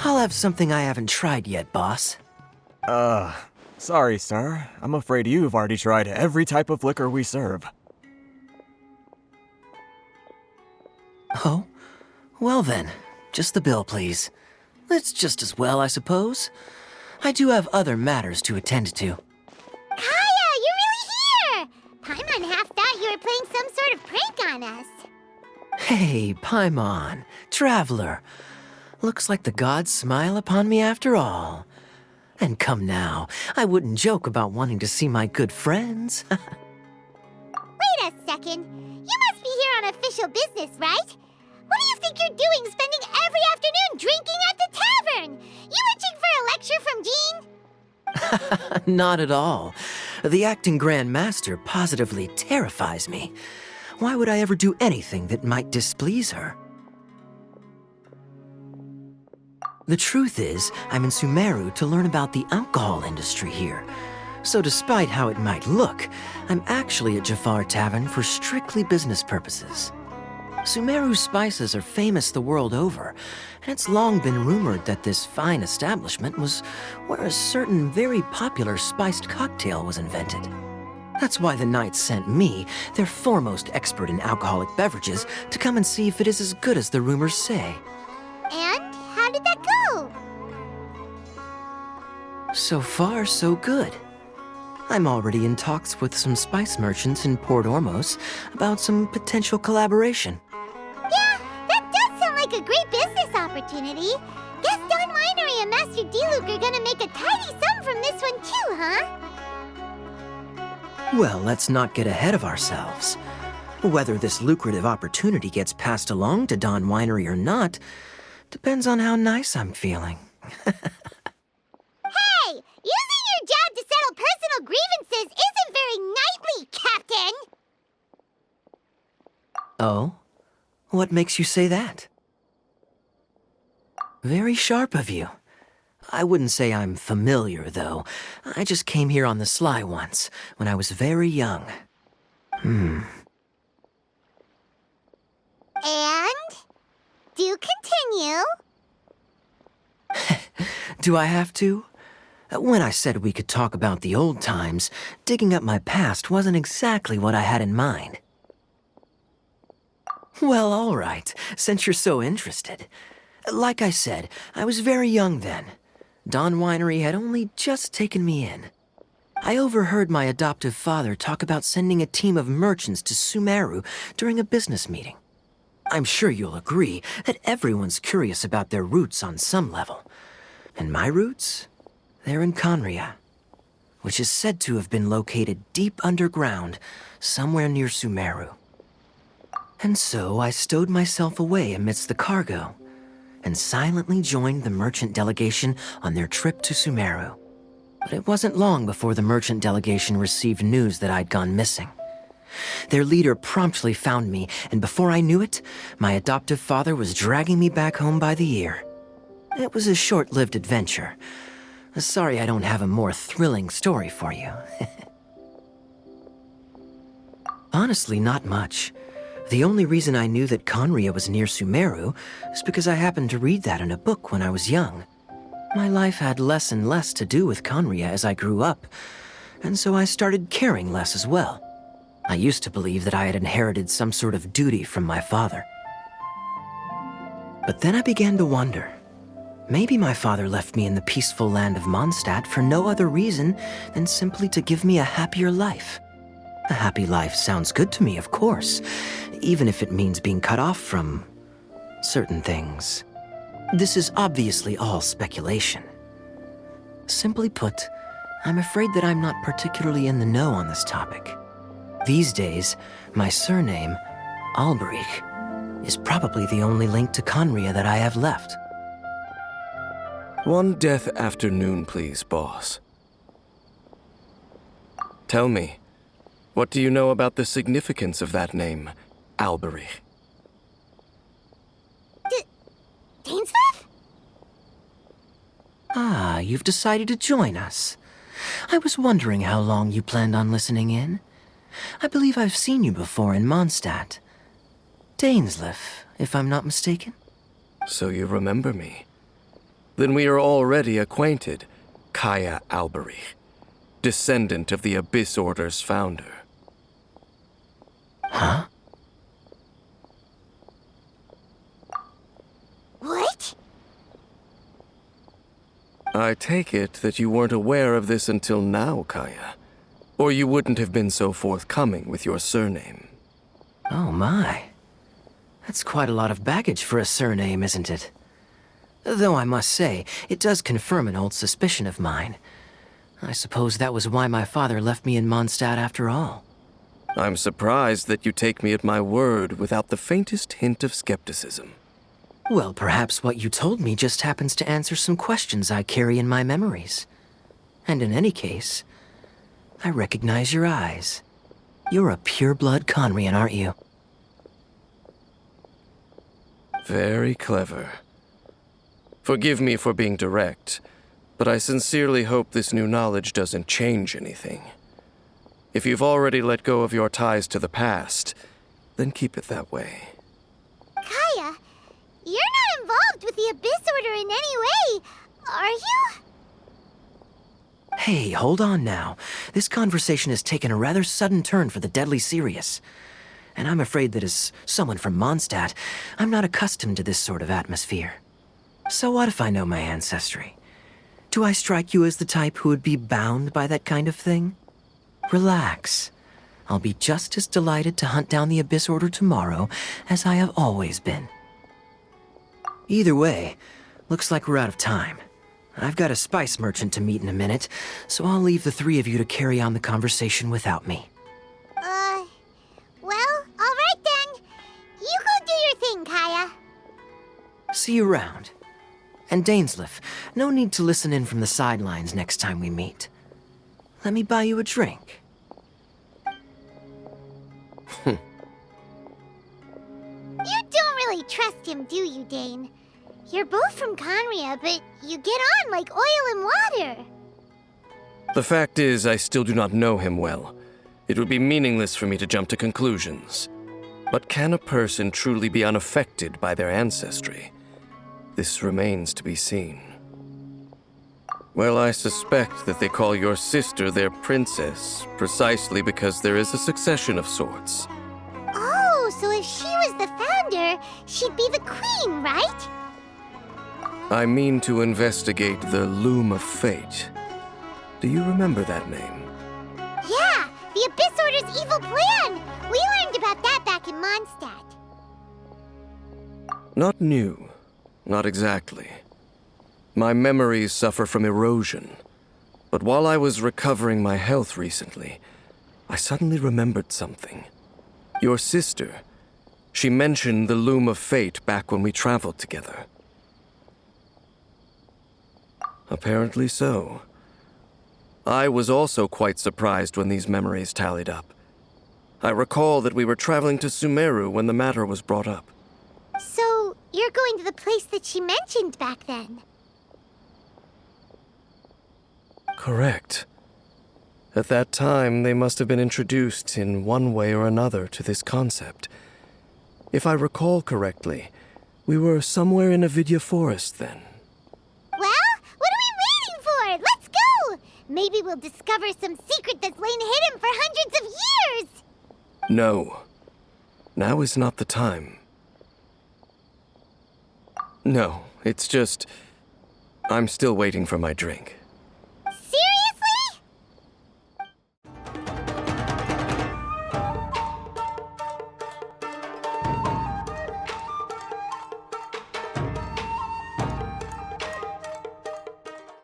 I'll have something I haven't tried yet, boss. Sorry, sir. I'm afraid you've already tried every type of liquor we serve. Oh? Well then, just the bill, please. It's just as well, I suppose. I do have other matters to attend to. KAEYA, you're really here! Paimon half thought you were playing some sort of prank on us. Hey, Paimon, traveler. Looks like the gods smile upon me after all. And come now, I wouldn't joke about wanting to see my good friends. Wait a second. You must be here on official business, right? What do you think you're doing spending every afternoon drinking at the tavern? You itching for a lecture from Jean? Not at all. The acting Grand Master positively terrifies me. Why would I ever do anything that might displease her? The truth is, I'm in Sumeru to learn about the alcohol industry here. So despite how it might look, I'm actually at Jafar Tavern for strictly business purposes. Sumeru's spices are famous the world over, and it's long been rumored that this fine establishment was where a certain very popular spiced cocktail was invented. That's why the Knights sent me, their foremost expert in alcoholic beverages, to come and see if it is as good as the rumors say. And how did that go? So far, so good. I'm already in talks with some spice merchants in Port Ormos about some potential collaboration. Yeah, that does sound like a great business opportunity. Guess Don Winery and Master D-Luke are gonna make a tidy sum from this one too, huh? Well, let's not get ahead of ourselves. Whether this lucrative opportunity gets passed along to Don Winery or not depends on how nice I'm feeling. Hey, using your job to settle personal grievances isn't very knightly, Captain! Oh? What makes you say that? Very sharp of you. I wouldn't say I'm familiar, though. I just came here on the sly once, when I was very young. And? Do continue. Do I have to? When I said we could talk about the old times, digging up my past wasn't exactly what I had in mind. Well, all right, since you're so interested. Like I said, I was very young then. Don Winery had only just taken me in. I overheard my adoptive father talk about sending a team of merchants to Sumeru during a business meeting. I'm sure you'll agree that everyone's curious about their roots on some level. And my roots? They're in KAEYA, which is said to have been located deep underground, somewhere near Sumeru. And so I stowed myself away amidst the cargo, and silently joined the merchant delegation on their trip to Sumeru. But it wasn't long before the merchant delegation received news that I'd gone missing. Their leader promptly found me, and before I knew it, my adoptive father was dragging me back home by the ear. It was a short-lived adventure. Sorry I don't have a more thrilling story for you. Honestly, not much. The only reason I knew that KAEYA was near Sumeru is because I happened to read that in a book when I was young. My life had less and less to do with KAEYA as I grew up, and so I started caring less as well. I used to believe that I had inherited some sort of duty from my father. But then I began to wonder. Maybe my father left me in the peaceful land of Mondstadt for no other reason than simply to give me a happier life. A happy life sounds good to me, of course, even if it means being cut off from certain things. This is obviously all speculation. Simply put, I'm afraid that I'm not particularly in the know on this topic. These days, my surname, Alberich, is probably the only link to KAEYA that I have left. One death afternoon, please, boss. Tell me, what do you know about the significance of that name, Alberich? DAINSLEIF? Ah, you've decided to join us. I was wondering how long you planned on listening in. I believe I've seen you before in Mondstadt. DAINSLEIF, if I'm not mistaken. So you remember me. Then we are already acquainted, KAEYA Alberich, descendant of the Abyss Order's founder. Huh? What? I take it that you weren't aware of this until now, KAEYA. Or you wouldn't have been so forthcoming with your surname. Oh my. That's quite a lot of baggage for a surname, isn't it? Though I must say, it does confirm an old suspicion of mine. I suppose that was why my father left me in Mondstadt after all. I'm surprised that you take me at my word without the faintest hint of skepticism. Well, perhaps what you told me just happens to answer some questions I carry in my memories. And in any case, I recognize your eyes. You're a pure-blood Conrian, aren't you? Very clever. Forgive me for being direct, but I sincerely hope this new knowledge doesn't change anything. If you've already let go of your ties to the past, then keep it that way. KAEYA, you're not involved with the Abyss Order in any way, are you? Hey, hold on now. This conversation has taken a rather sudden turn for the deadly serious. And I'm afraid that as someone from Mondstadt, I'm not accustomed to this sort of atmosphere. So what if I know my ancestry? Do I strike you as the type who would be bound by that kind of thing? Relax. I'll be just as delighted to hunt down the Abyss Order tomorrow as I have always been. Either way, looks like we're out of time. I've got a spice merchant to meet in a minute, so I'll leave the three of you to carry on the conversation without me. Well, alright then. You go do your thing, KAEYA. See you around. And DAINSLEIF, no need to listen in from the sidelines next time we meet. Let me buy you a drink. You don't really trust him, do you, Dane? You're both from Conria, but you get on like oil and water. The fact is, I still do not know him well. It would be meaningless for me to jump to conclusions. But can a person truly be unaffected by their ancestry? This remains to be seen. Well, I suspect that they call your sister their princess, precisely because there is a succession of sorts. Oh, so if she was the founder, she'd be the queen, right? I mean to investigate the Loom of Fate. Do you remember that name? Yeah, the Abyss Order's evil plan! We learned about that back in Mondstadt. Not new. Not exactly. My memories suffer from erosion. But while I was recovering my health recently, I suddenly remembered something. Your sister. She mentioned the Loom of Fate back when we traveled together. Apparently so. I was also quite surprised when these memories tallied up. I recall that we were traveling to Sumeru when the matter was brought up. So, you're going to the place that she mentioned back then? Correct. At that time, they must have been introduced in one way or another to this concept. If I recall correctly, we were somewhere in Avidya Forest then. Well, what are we waiting for? Let's go! Maybe we'll discover some secret that's lain hidden for hundreds of years! No. Now is not the time. No, it's just... I'm still waiting for my drink.